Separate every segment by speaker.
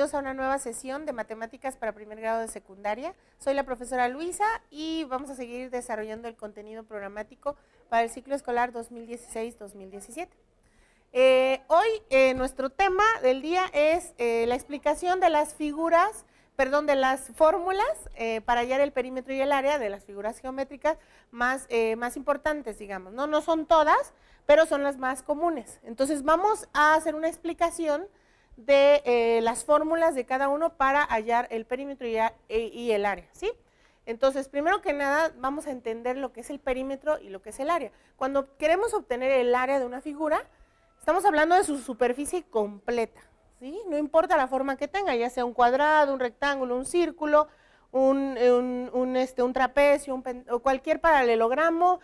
Speaker 1: bienvenidos a una nueva sesión de matemáticas para primer grado de secundaria. Soy la profesora Luisa y vamos a seguir desarrollando el contenido programático para el ciclo escolar 2016-2017. Hoy nuestro tema del día es la explicación de las de las fórmulas para hallar el perímetro y el área de las figuras geométricas más importantes, digamos. No son todas, pero son las más comunes. Entonces vamos a hacer una explicación de las fórmulas de cada uno para hallar el perímetro y el área, ¿sí? Entonces, primero que nada, vamos a entender lo que es el perímetro y lo que es el área. Cuando queremos obtener el área de una figura, estamos hablando de su superficie completa, ¿sí? No importa la forma que tenga, ya sea un cuadrado, un rectángulo, un círculo, un trapecio, o cualquier paralelogramo,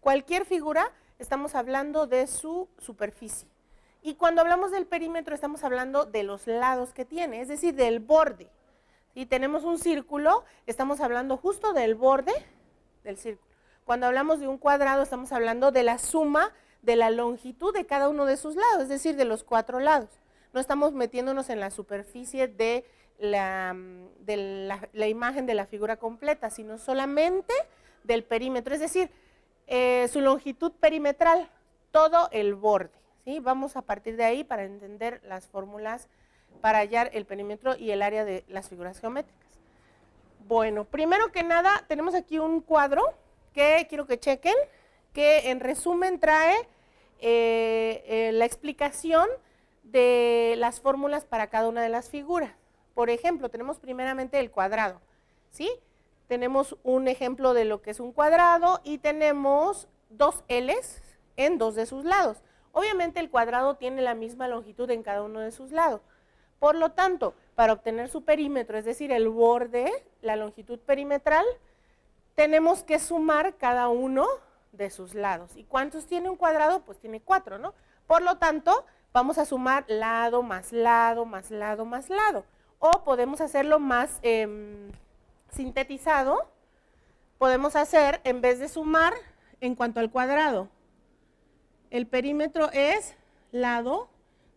Speaker 1: cualquier figura, estamos hablando de su superficie. Y cuando hablamos del perímetro estamos hablando de los lados que tiene, es decir, del borde. Si tenemos un círculo, estamos hablando justo del borde del círculo. Cuando hablamos de un cuadrado, estamos hablando de la suma de la longitud de cada uno de sus lados, es decir, de los 4 lados. No estamos metiéndonos en la superficie de la imagen de la figura completa, sino solamente del perímetro, es decir, su longitud perimetral, todo el borde. ¿Sí? Vamos a partir de ahí para entender las fórmulas para hallar el perímetro y el área de las figuras geométricas. Bueno, primero que nada tenemos aquí un cuadro que quiero que chequen, que en resumen trae la explicación de las fórmulas para cada una de las figuras. Por ejemplo, tenemos primeramente el cuadrado, ¿sí? Tenemos un ejemplo de lo que es un cuadrado y tenemos dos L's en dos de sus lados. Obviamente el cuadrado tiene la misma longitud en cada uno de sus lados. Por lo tanto, para obtener su perímetro, es decir, el borde, la longitud perimetral, tenemos que sumar cada uno de sus lados. ¿Y cuántos tiene un cuadrado? Pues tiene 4, ¿no? Por lo tanto, vamos a sumar lado más lado más lado más lado. O podemos hacerlo más sintetizado. Podemos hacer, en vez de sumar, en cuanto al cuadrado, el perímetro es lado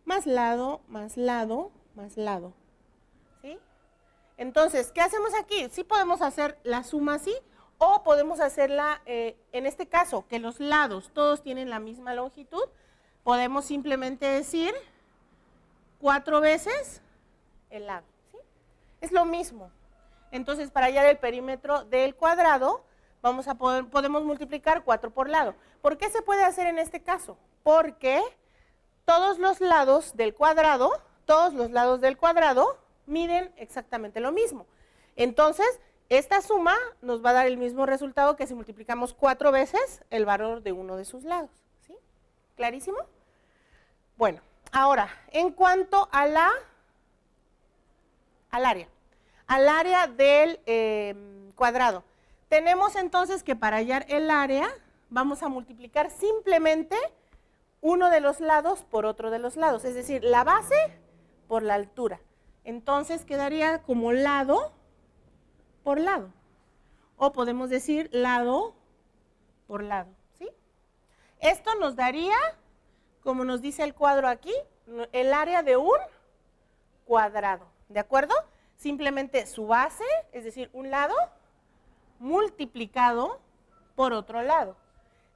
Speaker 1: más lado más lado más lado, ¿sí? Entonces, ¿qué hacemos aquí? Sí podemos hacer la suma así, o podemos hacerla, en este caso, que los lados todos tienen la misma longitud, podemos simplemente decir 4 veces el lado, ¿sí? Es lo mismo. Entonces, para hallar el perímetro del cuadrado, podemos multiplicar 4 por lado. ¿Por qué se puede hacer en este caso? Porque todos los lados del cuadrado miden exactamente lo mismo. Entonces, esta suma nos va a dar el mismo resultado que si multiplicamos 4 veces el valor de uno de sus lados, ¿sí? ¿Clarísimo? Bueno, ahora, en cuanto a al área del cuadrado, tenemos entonces que para hallar el área vamos a multiplicar simplemente uno de los lados por otro de los lados, es decir, la base por la altura. Entonces quedaría como lado por lado, o podemos decir lado por lado, ¿sí? Esto nos daría, como nos dice el cuadro aquí, el área de un cuadrado, ¿de acuerdo? Simplemente su base, es decir, un lado, multiplicado por otro lado.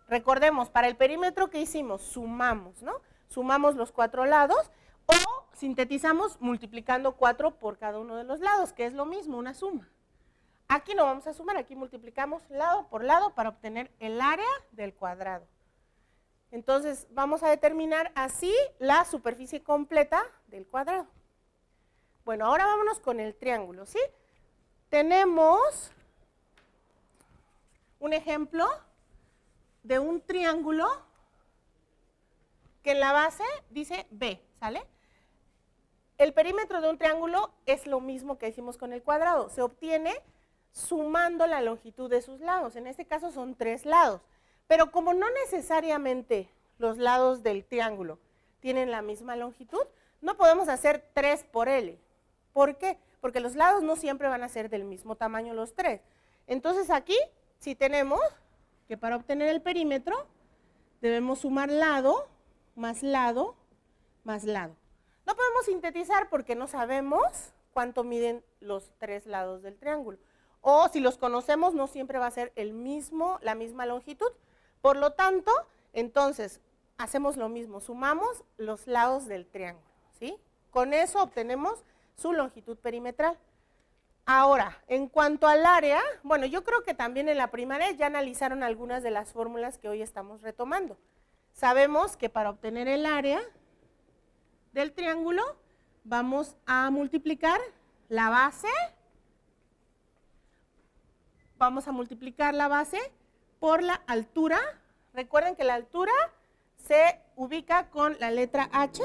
Speaker 1: Recordemos, para el perímetro que hicimos, sumamos, ¿no? Sumamos los 4 lados o sintetizamos multiplicando 4 por cada uno de los lados, que es lo mismo, una suma. Aquí no vamos a sumar, aquí multiplicamos lado por lado para obtener el área del cuadrado. Entonces, vamos a determinar así la superficie completa del cuadrado. Bueno, ahora vámonos con el triángulo, ¿sí? Tenemos un ejemplo de un triángulo que en la base dice B, ¿sale? El perímetro de un triángulo es lo mismo que hicimos con el cuadrado, se obtiene sumando la longitud de sus lados, en este caso son 3 lados, pero como no necesariamente los lados del triángulo tienen la misma longitud, no podemos hacer 3 por L. ¿Por qué? Porque los lados no siempre van a ser del mismo tamaño los 3. Entonces aquí sí tenemos que para obtener el perímetro debemos sumar lado más lado más lado. No podemos sintetizar porque no sabemos cuánto miden los tres lados del triángulo. O si los conocemos, no siempre va a ser la misma longitud. Por lo tanto, entonces, hacemos lo mismo, sumamos los lados del triángulo, ¿sí? Con eso obtenemos su longitud perimetral. Ahora, en cuanto al área, bueno, yo creo que también en la primaria ya analizaron algunas de las fórmulas que hoy estamos retomando. Sabemos que para obtener el área del triángulo vamos a multiplicar la base, por la altura. Recuerden que la altura se ubica con la letra H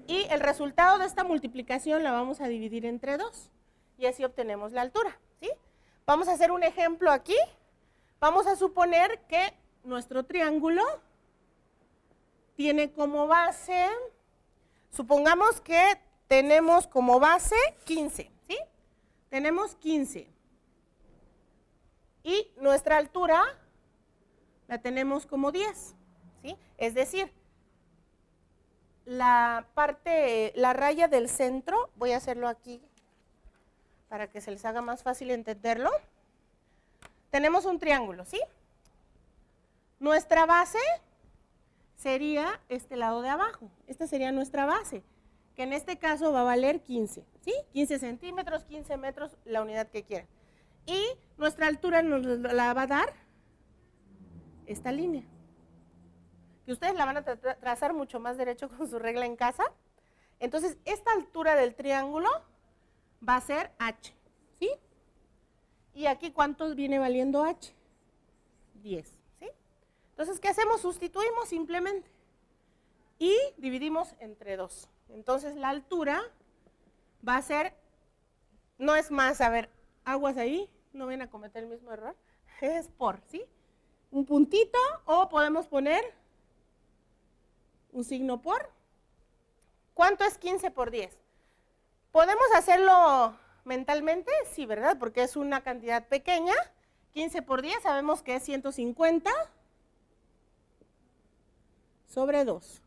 Speaker 1: y el resultado de esta multiplicación la vamos a dividir entre 2 y así obtenemos la altura, ¿sí? Vamos a hacer un ejemplo aquí. Vamos a suponer que nuestro triángulo tiene como base, supongamos que tenemos como base 15, ¿sí? Tenemos 15. Y nuestra altura la tenemos como 10, ¿sí? Es decir, la raya del centro, voy a hacerlo aquí para que se les haga más fácil entenderlo. Tenemos un triángulo, ¿sí? Nuestra base sería este lado de abajo. Esta sería nuestra base, que en este caso va a valer 15, ¿sí? 15 centímetros, 15 metros, la unidad que quieran. Y nuestra altura nos la va a dar esta línea, que ustedes la van a trazar mucho más derecho con su regla en casa. Entonces, esta altura del triángulo va a ser H, ¿sí? Y aquí, ¿cuánto viene valiendo H? 10, ¿sí? Entonces, ¿qué hacemos? Sustituimos simplemente y dividimos entre 2. Entonces, la altura va a ser, no es más, a ver, aguas ahí, no vayan a cometer el mismo error, es por, ¿sí? Un puntito o podemos poner un signo por. ¿Cuánto es 15 por 10? ¿Podemos hacerlo mentalmente? Sí, ¿verdad? Porque es una cantidad pequeña. 15 por 10 sabemos que es 150 sobre 2.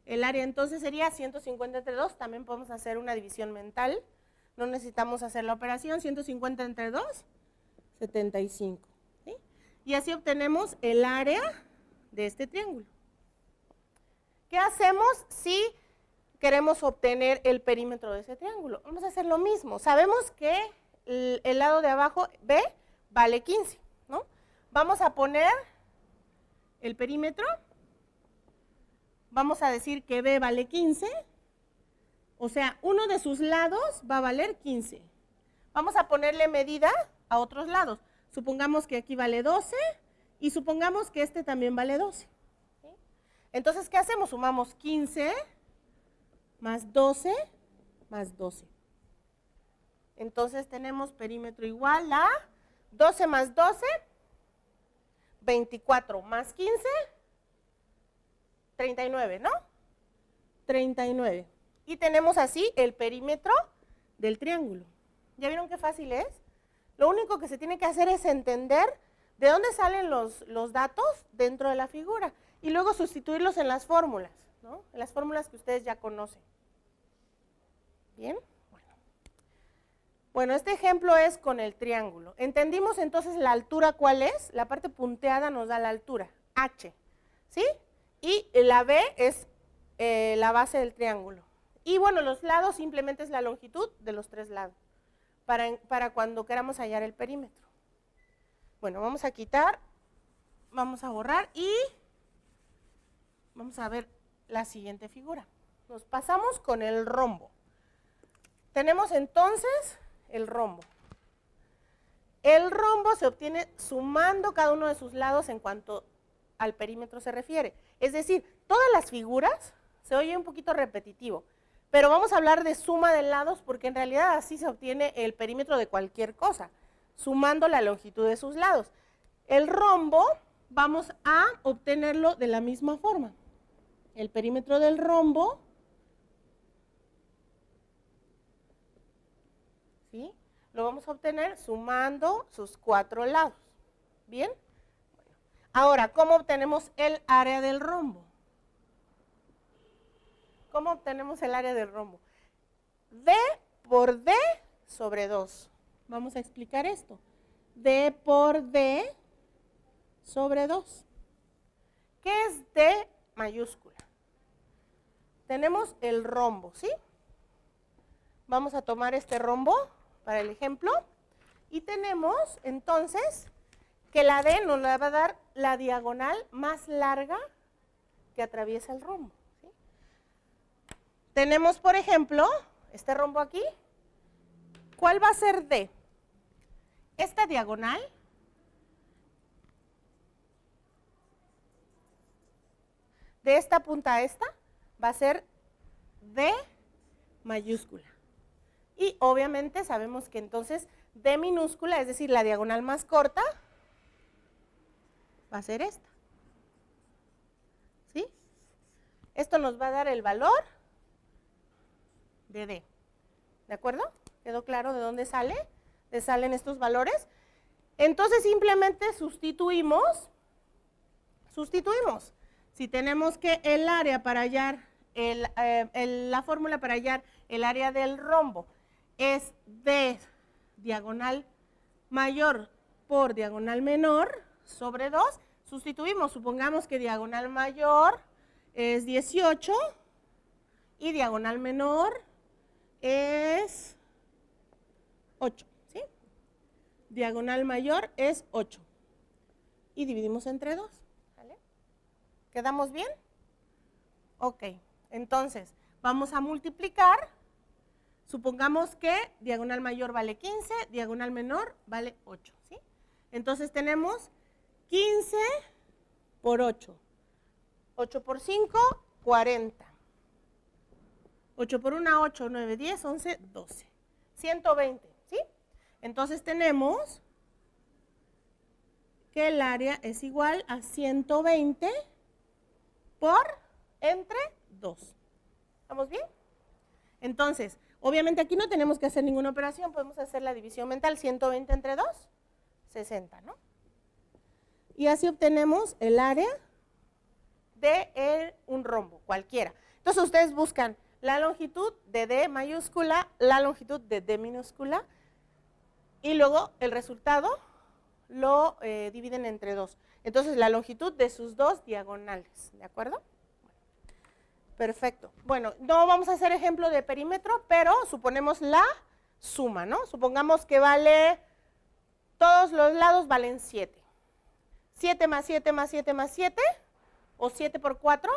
Speaker 1: El área entonces sería 150 entre 2. También podemos hacer una división mental. No necesitamos hacer la operación. 150 entre 2, 75. ¿Sí? Y así obtenemos el área de este triángulo. ¿Qué hacemos si queremos obtener el perímetro de ese triángulo? Vamos a hacer lo mismo. Sabemos que el lado de abajo, B, vale 15, ¿no? Vamos a poner el perímetro. Vamos a decir que B vale 15. O sea, uno de sus lados va a valer 15. Vamos a ponerle medida a otros lados. Supongamos que aquí vale 12 y supongamos que este también vale 12. ¿Sí? Entonces, ¿qué hacemos? Sumamos 15 más 12 más 12. Entonces, tenemos perímetro igual a 12 más 12, 24 más 15, 39, ¿no? 39. Y tenemos así el perímetro del triángulo. ¿Ya vieron qué fácil es? Lo único que se tiene que hacer es entender de dónde salen los datos dentro de la figura y luego sustituirlos en las fórmulas, ¿no? En las fórmulas que ustedes ya conocen. ¿Bien? Bueno, este ejemplo es con el triángulo. ¿Entendimos entonces la altura cuál es? La parte punteada nos da la altura, H, ¿sí? Y la B es la base del triángulo. Y bueno, los lados simplemente es la longitud de los tres lados, para cuando queramos hallar el perímetro. Bueno, vamos a quitar, vamos a borrar y vamos a ver la siguiente figura. Nos pasamos con el rombo. Tenemos entonces el rombo. El rombo se obtiene sumando cada uno de sus lados en cuanto al perímetro se refiere. Es decir, todas las figuras, se oye un poquito repetitivo, pero vamos a hablar de suma de lados porque en realidad así se obtiene el perímetro de cualquier cosa, sumando la longitud de sus lados. El rombo vamos a obtenerlo de la misma forma. El perímetro del rombo, ¿sí? Lo vamos a obtener sumando sus cuatro lados. ¿Bien? Ahora, ¿cómo obtenemos el área del rombo? ¿Cómo obtenemos el área del rombo? D por D sobre 2. Vamos a explicar esto. D por D sobre 2. ¿Qué es D mayúscula? Tenemos el rombo, ¿sí? Vamos a tomar este rombo para el ejemplo. Y tenemos, entonces, que la D nos la va a dar la diagonal más larga que atraviesa el rombo, ¿sí? Tenemos, por ejemplo, este rombo aquí. ¿Cuál va a ser D? Esta diagonal de esta punta a esta va a ser D mayúscula. Y obviamente sabemos que entonces D minúscula, es decir, la diagonal más corta, va a ser esta. ¿Sí? Esto nos va a dar el valor de D. ¿De acuerdo? ¿Quedó claro de dónde sale? ¿De salen estos valores? Entonces simplemente sustituimos. Si tenemos que el área para hallar, la fórmula para hallar el área del rombo es D diagonal mayor por diagonal menor sobre 2, sustituimos, supongamos que diagonal mayor es 18 y diagonal menor es 8, ¿sí? Diagonal mayor es 8 y dividimos entre 2, ¿vale? ¿Quedamos bien? Ok, entonces vamos a multiplicar. Supongamos que diagonal mayor vale 15, diagonal menor vale 8, ¿sí? Entonces tenemos 15 por 8. 8 por 5, 40. 8 por 1, 8, 9, 10, 11, 12. 120, ¿sí? Entonces tenemos que el área es igual a 120 por entre 2. ¿Estamos bien? Entonces, obviamente aquí no tenemos que hacer ninguna operación, podemos hacer la división mental. 120 entre 2, 60, ¿no? Y así obtenemos el área de un rombo, cualquiera. Entonces ustedes buscan la longitud de D mayúscula, la longitud de D minúscula, y luego el resultado lo dividen entre 2. Entonces la longitud de sus dos diagonales, ¿de acuerdo? Perfecto. Bueno, no vamos a hacer ejemplo de perímetro, pero suponemos la suma, ¿no? Supongamos que vale, todos los lados valen 7. 7 más 7 más 7 más 7, o 7 por 4,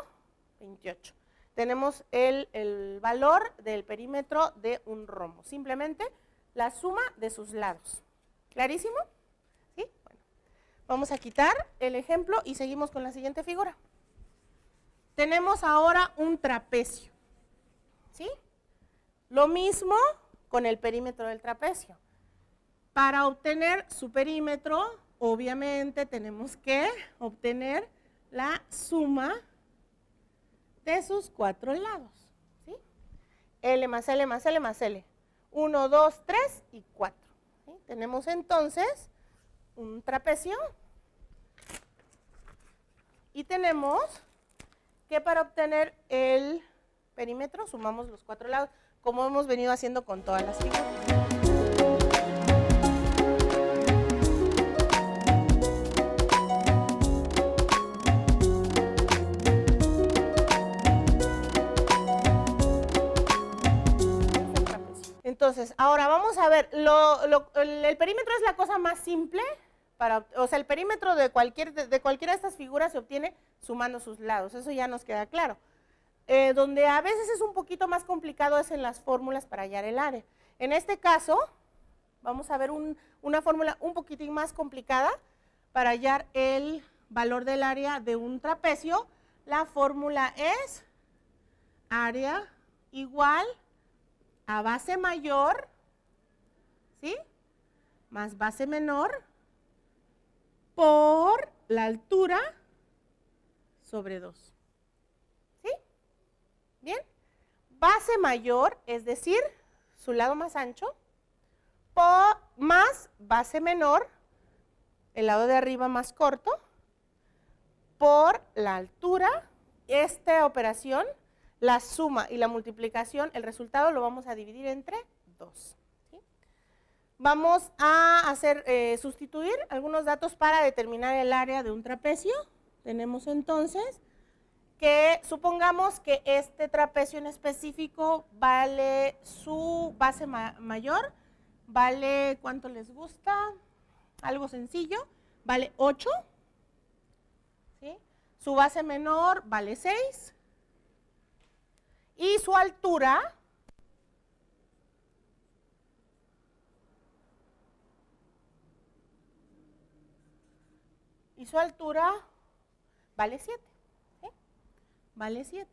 Speaker 1: 28. Tenemos el valor del perímetro de un rombo. Simplemente la suma de sus lados. ¿Clarísimo? ¿Sí? Bueno, vamos a quitar el ejemplo y seguimos con la siguiente figura. Tenemos ahora un trapecio, ¿sí? Lo mismo con el perímetro del trapecio. Para obtener su perímetro, obviamente tenemos que obtener la suma de sus 4 lados, ¿sí? L más L más L más L. 1, 2, 3 y 4. ¿Sí? Tenemos entonces un trapecio y tenemos que para obtener el perímetro sumamos los 4 lados, como hemos venido haciendo con todas las figuras. Entonces, ahora vamos a ver, el perímetro es la cosa más simple, o sea, el perímetro de cualquiera de estas figuras se obtiene sumando sus lados, eso ya nos queda claro. Donde a veces es un poquito más complicado es en las fórmulas para hallar el área. En este caso, vamos a ver una fórmula un poquitín más complicada para hallar el valor del área de un trapecio. La fórmula es área igual a base mayor, ¿sí? Más base menor por la altura sobre 2. ¿Sí? ¿Bien? Base mayor, es decir, su lado más ancho, más base menor, el lado de arriba más corto, por la altura. Esta operación la suma y la multiplicación, el resultado lo vamos a dividir entre 2. ¿Sí? Vamos a sustituir algunos datos para determinar el área de un trapecio. Tenemos entonces que supongamos que este trapecio en específico vale su base mayor, vale, ¿cuánto les gusta? Algo sencillo, vale 8, ¿sí? Su base menor vale 6 y su altura vale 7. ¿Sí? Vale 7.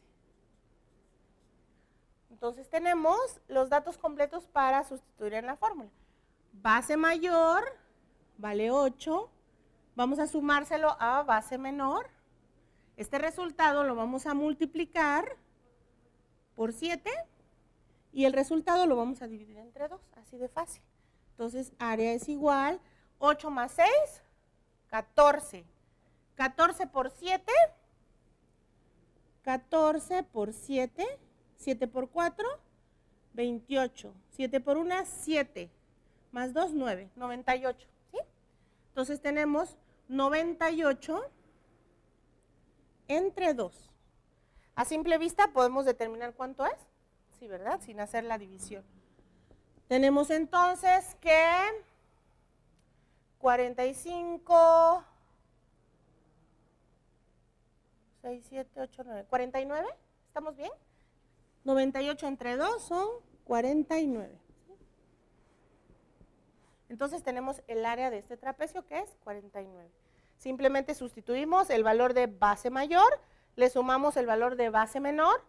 Speaker 1: Entonces tenemos los datos completos para sustituir en la fórmula. Base mayor vale 8, vamos a sumárselo a base menor. Este resultado lo vamos a multiplicar por 7 y el resultado lo vamos a dividir entre 2, así de fácil. Entonces, área es igual, 8 más 6, 14. 14 por 7, 14 por 7, 7 por 4, 28. 7 por 1, 7. Más 2, 9. 98. ¿Sí? Entonces tenemos 98 entre 2. A simple vista podemos determinar cuánto es. Sí, ¿verdad? Sin hacer la división. Tenemos entonces que 45, 6, 7, 8, 9. 49. ¿Estamos bien? 98 entre 2 son 49. Entonces tenemos el área de este trapecio que es 49. Simplemente sustituimos el valor de base mayor, le sumamos el valor de base menor,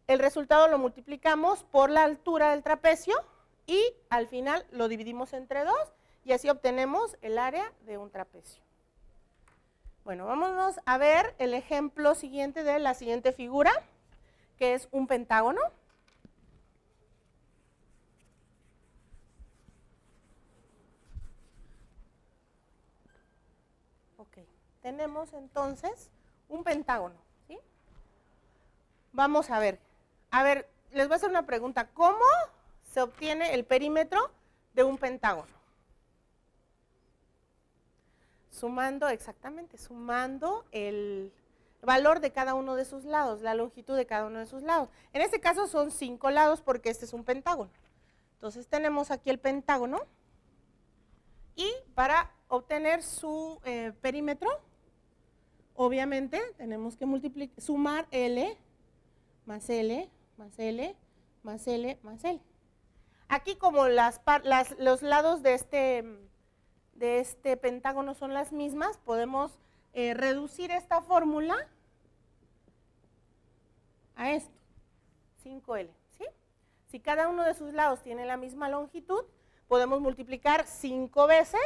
Speaker 1: el resultado lo multiplicamos por la altura del trapecio y al final lo dividimos entre 2 y así obtenemos el área de un trapecio. Bueno, vámonos a ver el ejemplo siguiente de la siguiente figura, que es un pentágono. Ok, tenemos entonces un pentágono, ¿sí? Vamos a ver, les voy a hacer una pregunta. ¿Cómo se obtiene el perímetro de un pentágono? Sumando, exactamente, sumando el valor de cada uno de sus lados, la longitud de cada uno de sus lados. En este caso son 5 lados porque este es un pentágono. Entonces tenemos aquí el pentágono y para obtener su perímetro, obviamente tenemos que sumar L más L más L más L más L. Aquí como los lados de este pentágono son las mismas, podemos reducir esta fórmula a esto, 5L, ¿sí? Si cada uno de sus lados tiene la misma longitud, podemos multiplicar 5 veces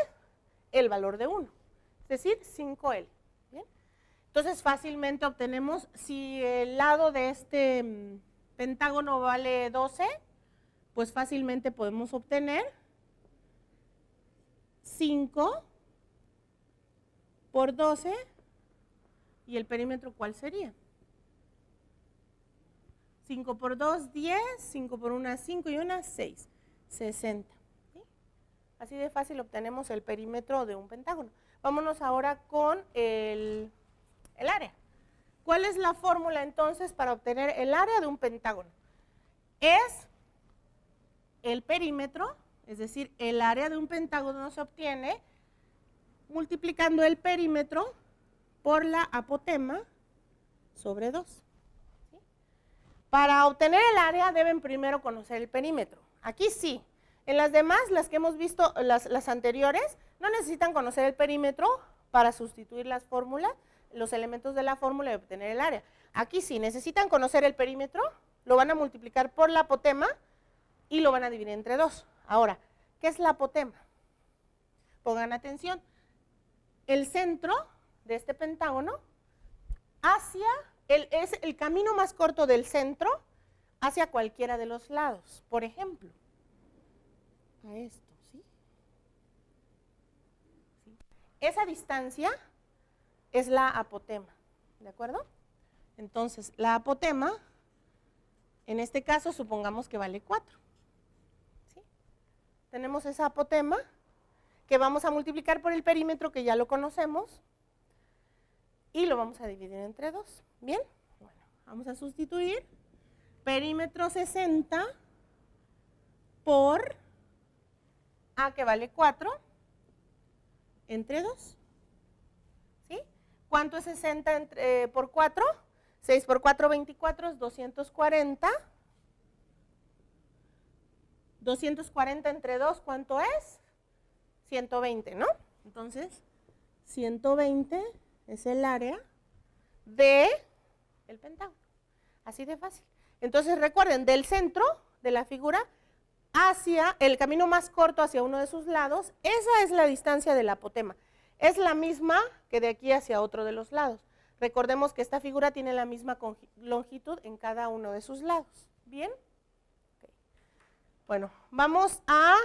Speaker 1: el valor de 1, es decir, 5L. ¿Bien? Entonces fácilmente obtenemos, si el lado de este pentágono vale 12, pues fácilmente podemos obtener 5 por 12, ¿y el perímetro cuál sería? 5 por 2, 10, 5 por 1, 5 y 1, 6, 60. ¿Sí? Así de fácil obtenemos el perímetro de un pentágono. Vámonos ahora con el área. ¿Cuál es la fórmula entonces para obtener el área de un pentágono? Es el perímetro, es decir, el área de un pentágono se obtiene multiplicando el perímetro por la apotema sobre 2. ¿Sí? Para obtener el área deben primero conocer el perímetro. Aquí sí. En las demás, las que hemos visto, las anteriores, no necesitan conocer el perímetro para sustituir las fórmulas, los elementos de la fórmula y obtener el área. Aquí sí, necesitan conocer el perímetro, lo van a multiplicar por la apotema y lo van a dividir entre 2. Ahora, ¿qué es la apotema? Pongan atención. El centro de este pentágono es el camino más corto del centro hacia cualquiera de los lados. Por ejemplo, a esto, ¿sí? ¿Sí? Esa distancia es la apotema, ¿de acuerdo? Entonces, la apotema En este caso, supongamos que vale 4. ¿Sí? Tenemos esa apotema que vamos a multiplicar por el perímetro, que ya lo conocemos, y lo vamos a dividir entre 2. ¿Bien? Bueno, vamos a sustituir perímetro 60 por A, que vale 4, entre 2. ¿Sí? ¿Cuánto es 60 por 4? 6 por 4, 24, es 240. 240 entre 2, ¿cuánto es? 120, ¿no? Entonces, 120 es el área del pentágono. Así de fácil. Entonces, recuerden, del centro de la figura hacia el camino más corto hacia uno de sus lados, esa es la distancia del apotema. Es la misma que de aquí hacia otro de los lados. Recordemos que esta figura tiene la misma longitud en cada uno de sus lados. ¿Bien? Okay. Bueno, vamos a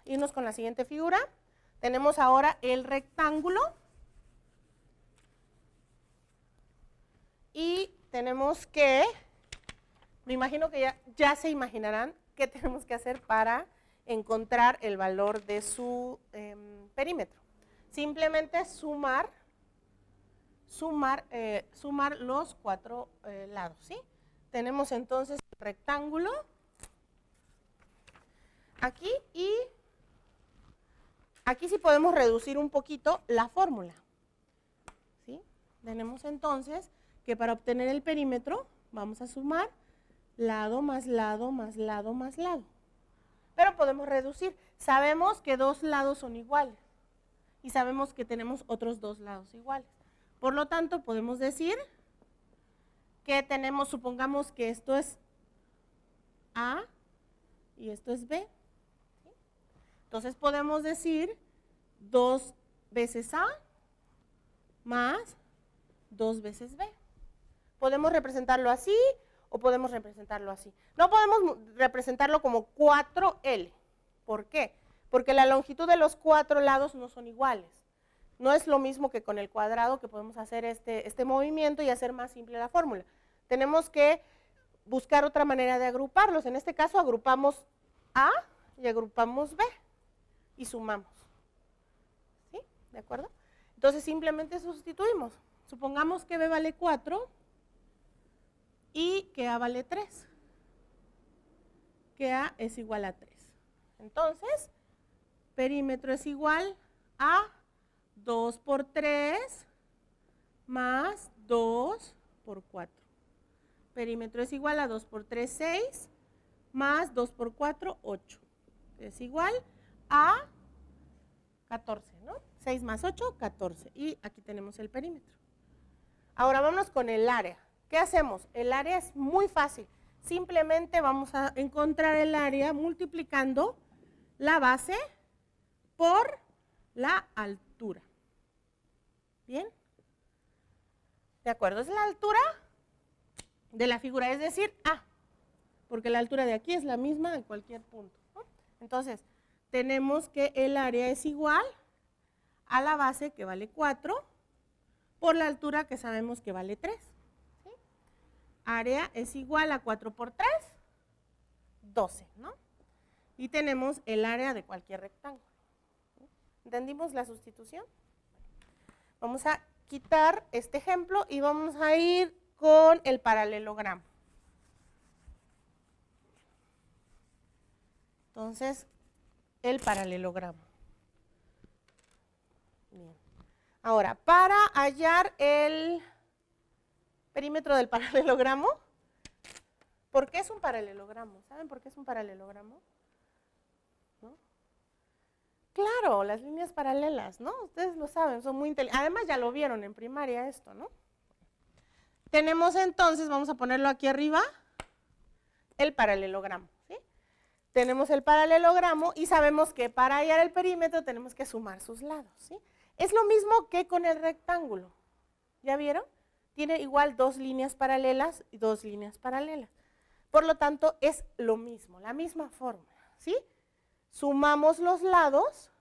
Speaker 1: irnos con la siguiente figura. Tenemos ahora el rectángulo. Y tenemos que, me imagino que ya se imaginarán qué tenemos que hacer para encontrar el valor de su perímetro. Simplemente sumar los 4 lados, ¿sí? Tenemos entonces el rectángulo aquí, y aquí sí podemos reducir un poquito la fórmula, ¿sí? Tenemos entonces que para obtener el perímetro vamos a sumar lado más lado más lado más lado. Pero podemos reducir. Sabemos que 2 lados son iguales y sabemos que tenemos otros 2 lados iguales. Por lo tanto, podemos decir que tenemos, supongamos que esto es A y esto es B. ¿Sí? Entonces podemos decir 2 veces A más 2 veces B. Podemos representarlo así o podemos representarlo así. No podemos representarlo como 4L. ¿Por qué? Porque la longitud de los 4 lados no son iguales. No es lo mismo que con el cuadrado, que podemos hacer este movimiento y hacer más simple la fórmula. Tenemos que buscar otra manera de agruparlos. En este caso agrupamos A y agrupamos B y sumamos. ¿Sí? ¿De acuerdo? Entonces simplemente sustituimos. Supongamos que B vale 4 y que A vale 3. Que A es igual a 3. Entonces, perímetro es igual a 2 por 3 más 2 por 4. Perímetro es igual a 2 por 3, 6, más 2 por 4, 8. Es igual a 14, ¿no? 6 más 8, 14. Y aquí tenemos el perímetro. Ahora vámonos con el área. ¿Qué hacemos? El área es muy fácil. Simplemente vamos a encontrar el área multiplicando la base por la altura. ¿Bien? ¿De acuerdo? Es la altura de la figura, es decir, A, porque la altura de aquí es la misma en cualquier punto, ¿no? Entonces, tenemos que el área es igual a la base, que vale 4, por la altura, que sabemos que vale 3. ¿Sí? Área es igual a 4 por 3, 12, ¿no? Y tenemos el área de cualquier rectángulo. ¿Entendimos la sustitución? Vamos a quitar este ejemplo y vamos a ir con el paralelogramo. Entonces, el paralelogramo. Bien. Ahora, para hallar el perímetro del paralelogramo, ¿por qué es un paralelogramo? ¿Saben por qué es un paralelogramo? ¿No? Claro, las líneas paralelas, ¿no? Ustedes lo saben, son muy inteligentes. Además ya lo vieron en primaria esto, ¿no? Tenemos entonces, vamos a ponerlo aquí arriba, el paralelogramo, ¿sí? Tenemos el paralelogramo y sabemos que para hallar el perímetro tenemos que sumar sus lados, ¿sí? Es lo mismo que con el rectángulo, ¿ya vieron? Tiene igual 2 líneas paralelas y 2 líneas paralelas. Por lo tanto, es lo mismo, la misma fórmula, ¿sí? Sumamos los lados,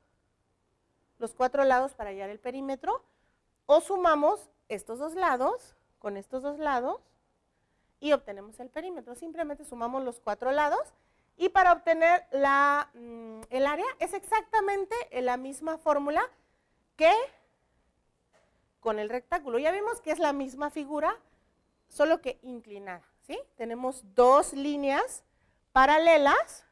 Speaker 1: los 4 lados para hallar el perímetro, o sumamos estos 2 lados con estos 2 lados y obtenemos el perímetro. Simplemente sumamos los 4 lados y para obtener el área es exactamente la misma fórmula que con el rectángulo. Ya vimos que es la misma figura, solo que inclinada, ¿sí? Tenemos dos líneas paralelas,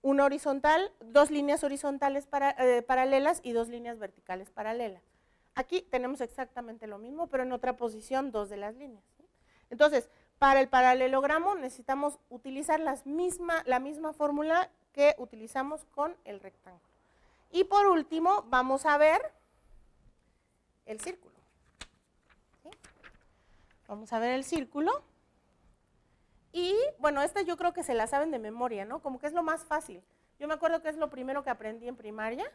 Speaker 1: una horizontal, dos líneas horizontales paralelas y dos líneas verticales paralelas. Aquí tenemos exactamente lo mismo, pero en otra posición, dos de las líneas, ¿sí? Entonces, para el paralelogramo necesitamos utilizar la misma fórmula que utilizamos con el rectángulo. Y por último, vamos a ver el círculo, ¿sí? Vamos a ver el círculo. Y bueno, esta yo creo que se la saben de memoria, ¿no? Como que es lo más fácil. Yo me acuerdo que es lo primero que aprendí en primaria.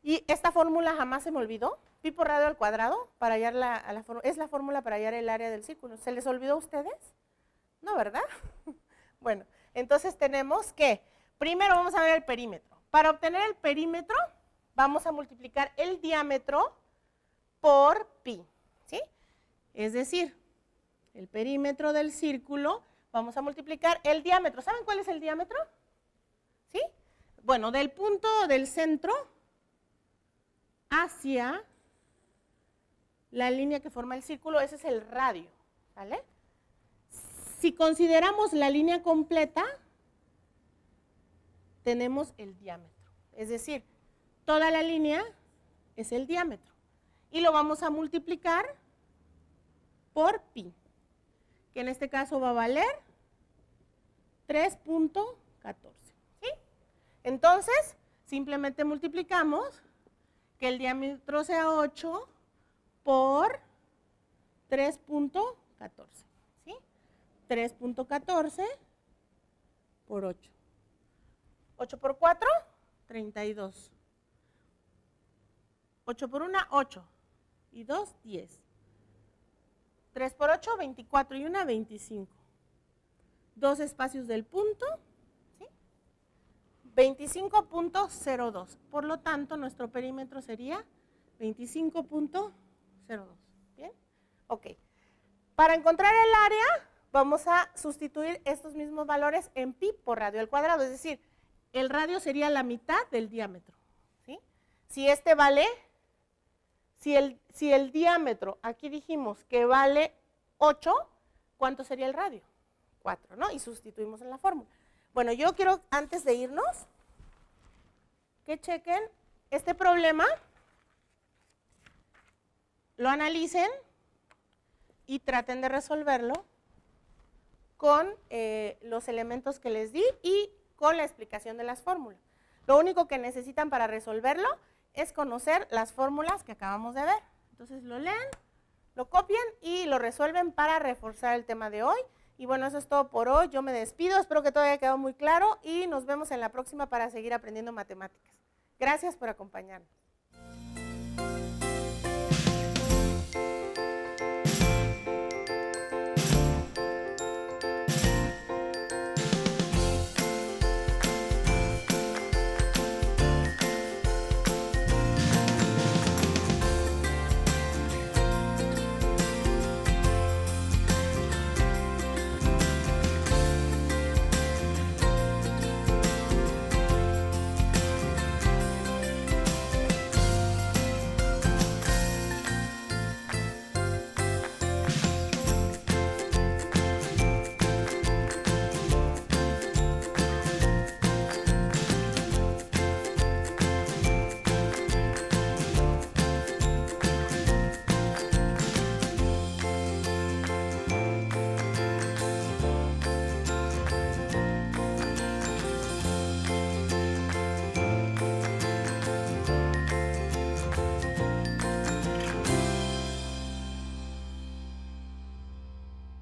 Speaker 1: Y esta fórmula jamás se me olvidó. Pi por radio al cuadrado para hallar es la fórmula para hallar el área del círculo. ¿Se les olvidó a ustedes? No, ¿verdad? Bueno, entonces tenemos que, primero vamos a ver el perímetro. Para obtener el perímetro, vamos a multiplicar el diámetro por pi, ¿sí? Es decir, el perímetro del círculo, vamos a multiplicar el diámetro. ¿Saben cuál es el diámetro? ¿Sí? Bueno, del punto del centro hacia la línea que forma el círculo, ese es el radio, ¿vale? Si consideramos la línea completa, tenemos el diámetro. Es decir, toda la línea es el diámetro. Y lo vamos a multiplicar por pi, que en este caso va a valer 3.14. ¿Sí? Entonces, simplemente multiplicamos que el diámetro sea 8 por 3.14. ¿Sí? 3.14 por 8. 8 por 4, 32. 8 por 1, 8. Y 2, 10. 3 por 8, 24 y 1, 25. Dos espacios del punto, ¿sí? 25.02. Por lo tanto, nuestro perímetro sería 25.02. ¿Bien? Ok. Para encontrar el área, vamos a sustituir estos mismos valores en pi por radio al cuadrado. Es decir, el radio sería la mitad del diámetro, ¿sí? Si este vale... Si el diámetro, aquí dijimos que vale 8, ¿cuánto sería el radio? 4, ¿no? Y sustituimos en la fórmula. Bueno, yo quiero, antes de irnos, que chequen este problema, lo analicen y traten de resolverlo con los elementos que les di y con la explicación de las fórmulas. Lo único que necesitan para resolverlo es conocer las fórmulas que acabamos de ver. Entonces lo leen, lo copian y lo resuelven para reforzar el tema de hoy. Y bueno, eso es todo por hoy. Yo me despido, espero que todo haya quedado muy claro y nos vemos en la próxima para seguir aprendiendo matemáticas. Gracias por acompañarnos.